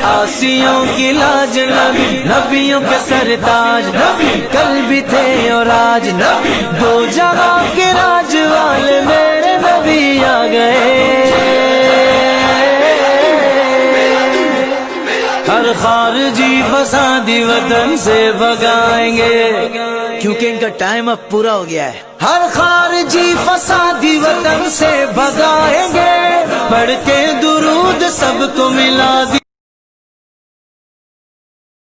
आसियों की लाज नबी, नबियों के सरताज नबी, कल भी थे और आज नबी, दो जहां के राज वाले मेरे नबी आ गए। हर खारजी फसादी वतन से भगाएंगे, क्योंकि इनका टाइम अब पूरा हो गया है। हर खारजी फसादी वतन से भगाएंगे, बढ़ के दुरूद सबको मिला